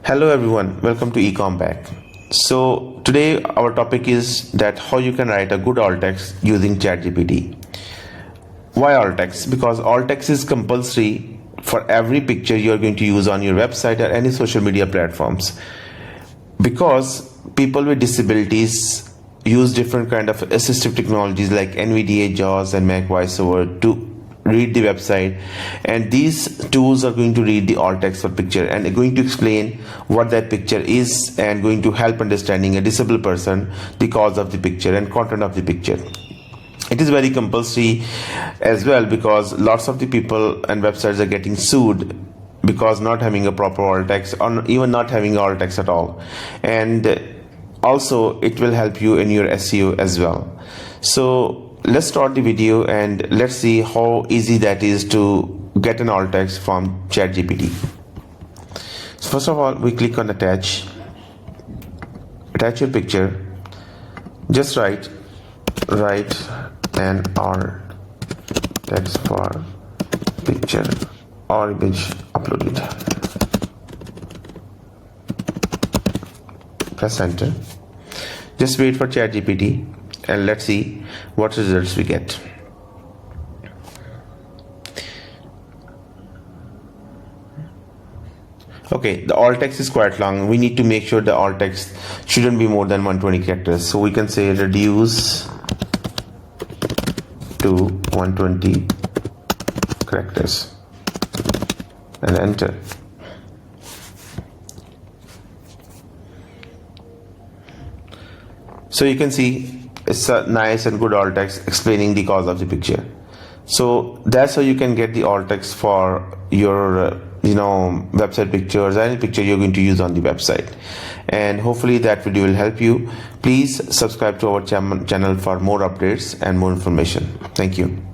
Hello everyone, welcome to EcomBack. So today our topic is that how you can write a good alt text using ChatGPT. Why alt text? Because alt text is compulsory for every picture you are going to use on your website or any social media platforms. Because people with disabilities use different kind of assistive technologies like NVDA, JAWS and Mac VoiceOver to read the website, and these tools are going to read the alt text for picture and are going to explain what that picture is and going to help understanding a disabled person the cause of the picture and content of the picture. It is very compulsory as well because lots of the people and websites are getting sued because not having a proper alt text or even not having alt text at all. And also it will help you in your SEO as well. So let's start the video and let's see how easy that is to get an alt text from ChatGPT. So first of all, we click on attach your picture. Just write an alt text for picture or image uploaded. Press enter. Just wait for ChatGPT and let's see what results we get. Okay, the alt text is quite long. We need to make sure the alt text shouldn't be more than 120 characters. So we can say reduce to 120 characters and enter. So you can see it's a nice and good alt text explaining the cause of the picture. So that's how you can get the alt text for your website pictures, any picture you're going to use on the website. And hopefully that video will help you. Please subscribe to our channel for more updates and more information. Thank you.